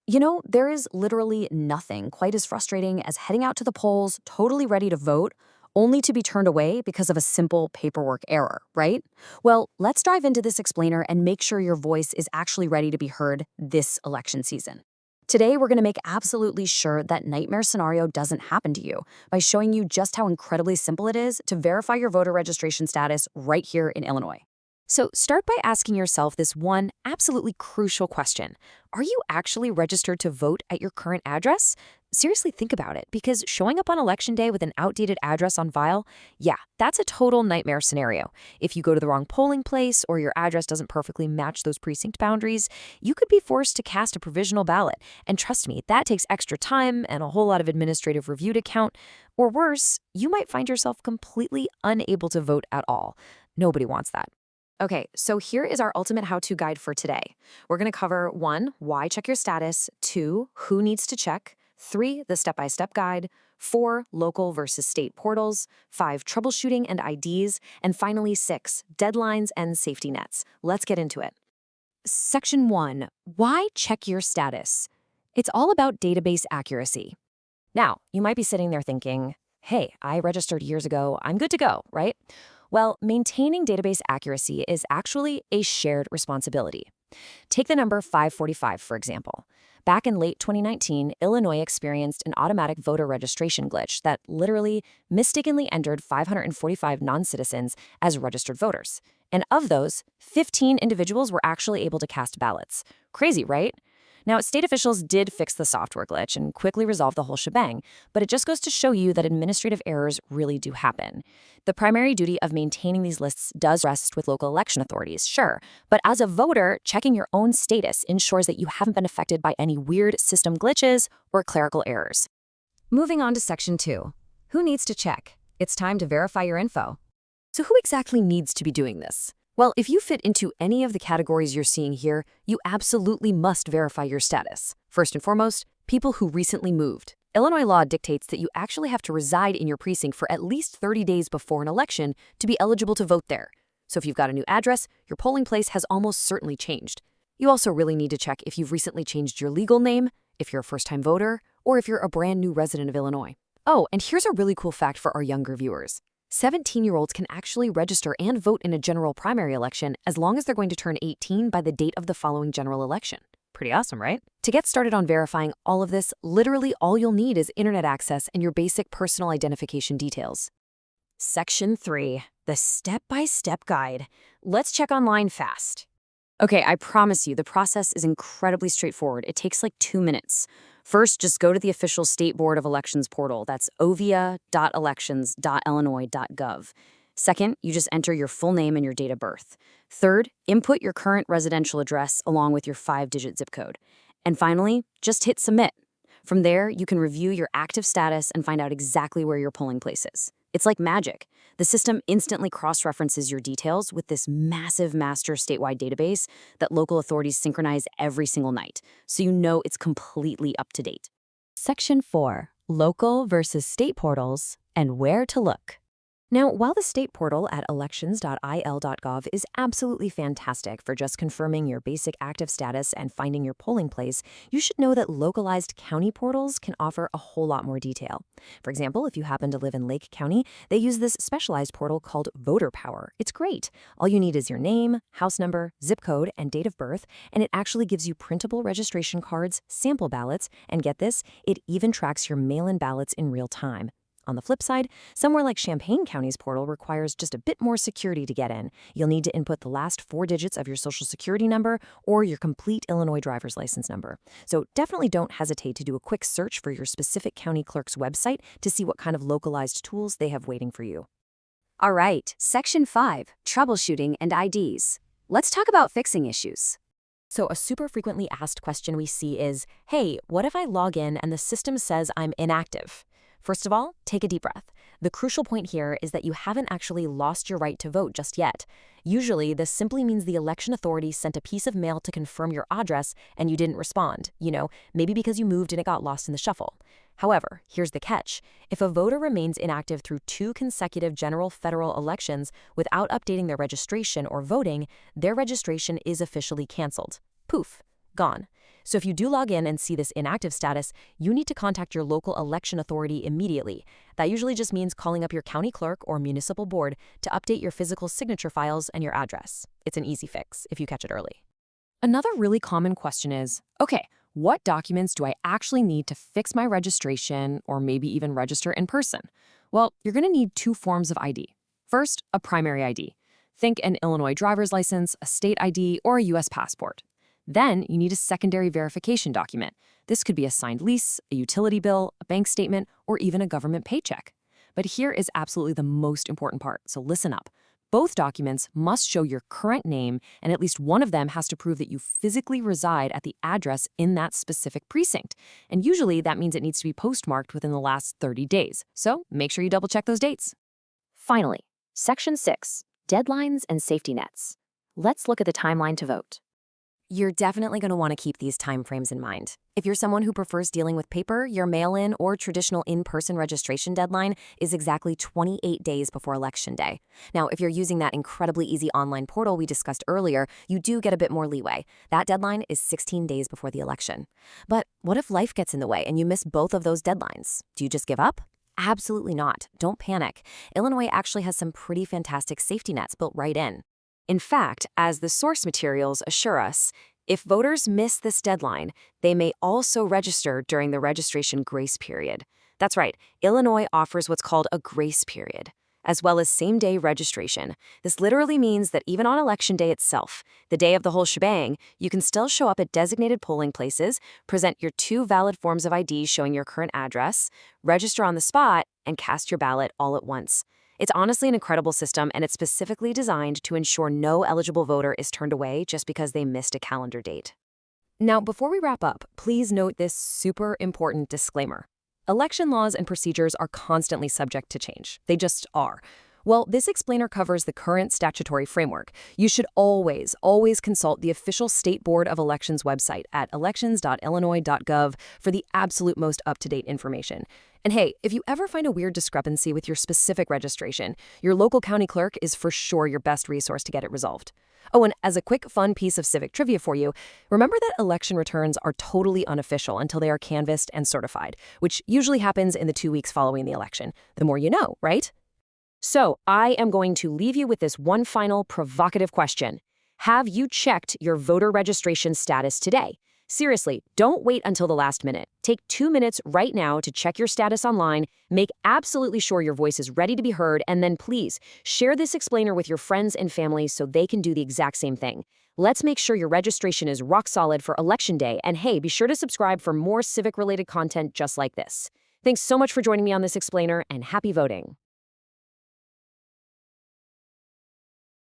There is literally nothing quite as frustrating as heading out to the polls, totally ready to vote, only to be turned away because of a simple paperwork error, right? Well, let's dive into this explainer and make sure your voice is actually ready to be heard this election season. Today, we're going to make absolutely sure that nightmare scenario doesn't happen to you by showing you just how incredibly simple it is to verify your voter registration status right here in Illinois. So start by asking yourself this one absolutely crucial question. Are you actually registered to vote at your current address? Seriously, think about it, because showing up on election day with an outdated address on file, yeah, that's a total nightmare scenario. If you go to the wrong polling place or your address doesn't perfectly match those precinct boundaries, you could be forced to cast a provisional ballot. And trust me, that takes extra time and a whole lot of administrative review to count. Or worse, you might find yourself completely unable to vote at all. Nobody wants that. Okay, so here is our ultimate how-to guide for today. We're going to cover 1, why check your status, 2, who needs to check, 3, the step-by-step guide, 4, local versus state portals, 5, troubleshooting and IDs, and finally 6, deadlines and safety nets. Let's get into it. Section 1, why check your status? It's all about database accuracy. Now, you might be sitting there thinking, hey, I registered years ago, I'm good to go, right? Well, maintaining database accuracy is actually a shared responsibility. Take the number 545, for example. Back in late 2019, Illinois experienced an automatic voter registration glitch that literally mistakenly entered 545 non-citizens as registered voters. And of those, 15 individuals were actually able to cast ballots. Crazy, right? Now, state officials did fix the software glitch and quickly resolve the whole shebang, but it just goes to show you that administrative errors really do happen. The primary duty of maintaining these lists does rest with local election authorities, sure, but as a voter, checking your own status ensures that you haven't been affected by any weird system glitches or clerical errors. Moving on to Section 2. Who needs to check? It's time to verify your info. So who exactly needs to be doing this? Well, if you fit into any of the categories you're seeing here, you absolutely must verify your status. First and foremost, people who recently moved. Illinois law dictates that you actually have to reside in your precinct for at least 30 days before an election to be eligible to vote there. So if you've got a new address, your polling place has almost certainly changed. You also really need to check if you've recently changed your legal name, if you're a first-time voter, or if you're a brand new resident of Illinois. Oh, and here's a really cool fact for our younger viewers. 17-year-olds can actually register and vote in a general primary election as long as they're going to turn 18 by the date of the following general election. Pretty awesome, right? To get started on verifying all of this, literally all you'll need is internet access and your basic personal identification details. Section 3, the step-by-step guide. Let's check online fast. Okay, I promise you, the process is incredibly straightforward. It takes like 2 minutes. First, just go to the official State Board of Elections portal. That's ovia.elections.illinois.gov. Second, you just enter your full name and your date of birth. Third, input your current residential address along with your 5-digit zip code. And finally, just hit submit. From there, you can review your active status and find out exactly where your polling place is. It's like magic. The system instantly cross-references your details with this massive master statewide database that local authorities synchronize every single night, so you know it's completely up to date. Section 4, local versus state portals and where to look. Now, while the state portal at elections.il.gov is absolutely fantastic for just confirming your basic active status and finding your polling place, you should know that localized county portals can offer a whole lot more detail. For example, if you happen to live in Lake County, they use this specialized portal called Voter Power. It's great. All you need is your name, house number, zip code, and date of birth, and it actually gives you printable registration cards, sample ballots, and get this, it even tracks your mail-in ballots in real time. On the flip side, somewhere like Champaign County's portal requires just a bit more security to get in. You'll need to input the last 4 digits of your social security number or your complete Illinois driver's license number. So definitely don't hesitate to do a quick search for your specific county clerk's website to see what kind of localized tools they have waiting for you. All right, Section 5, troubleshooting and IDs. Let's talk about fixing issues. So a super frequently asked question we see is, hey, what if I log in and the system says I'm inactive? First of all, take a deep breath. The crucial point here is that you haven't actually lost your right to vote just yet. Usually, this simply means the election authority sent a piece of mail to confirm your address and you didn't respond. Maybe because you moved and it got lost in the shuffle. However, here's the catch. If a voter remains inactive through 2 consecutive general federal elections without updating their registration or voting, their registration is officially canceled. Poof, gone. So if you do log in and see this inactive status, you need to contact your local election authority immediately. That usually just means calling up your county clerk or municipal board to update your physical signature files and your address. It's an easy fix if you catch it early. Another really common question is, okay, what documents do I actually need to fix my registration or maybe even register in person? Well, you're going to need two forms of ID. First, a primary ID. Think an Illinois driver's license, a state ID, or a U.S. passport. Then you need a secondary verification document. This could be a signed lease, a utility bill, a bank statement, or even a government paycheck. But here is absolutely the most important part, so listen up. Both documents must show your current name, and at least one of them has to prove that you physically reside at the address in that specific precinct. And usually that means it needs to be postmarked within the last 30 days. So make sure you double check those dates. Finally, Section 6, Deadlines and Safety Nets. Let's look at the timeline to vote. You're definitely going to want to keep these timeframes in mind. If you're someone who prefers dealing with paper, your mail-in or traditional in-person registration deadline is exactly 28 days before Election Day. Now, if you're using that incredibly easy online portal we discussed earlier, you do get a bit more leeway. That deadline is 16 days before the election. But what if life gets in the way and you miss both of those deadlines? Do you just give up? Absolutely not. Don't panic. Illinois actually has some pretty fantastic safety nets built right in. In fact, as the source materials assure us, if voters miss this deadline, they may also register during the registration grace period. That's right, Illinois offers what's called a grace period, as well as same-day registration. This literally means that even on Election Day itself, the day of the whole shebang, you can still show up at designated polling places, present your two valid forms of ID showing your current address, register on the spot, and cast your ballot all at once. It's honestly an incredible system, and it's specifically designed to ensure no eligible voter is turned away just because they missed a calendar date. Now, before we wrap up, please note this super important disclaimer. Election laws and procedures are constantly subject to change. They just are. Well, this explainer covers the current statutory framework. You should always consult the official State Board of Elections website at elections.illinois.gov for the absolute most up-to-date information. And hey, if you ever find a weird discrepancy with your specific registration, your local county clerk is for sure your best resource to get it resolved. Oh, and as a quick fun piece of civic trivia for you, remember that election returns are totally unofficial until they are canvassed and certified, which usually happens in the 2 weeks following the election. The more you know, right? So I am going to leave you with this one final provocative question. Have you checked your voter registration status today? Seriously, don't wait until the last minute. Take 2 minutes right now to check your status online, make absolutely sure your voice is ready to be heard, and then please share this explainer with your friends and family so they can do the exact same thing. Let's make sure your registration is rock solid for Election Day, and hey, be sure to subscribe for more civic-related content just like this. Thanks so much for joining me on this explainer, and happy voting.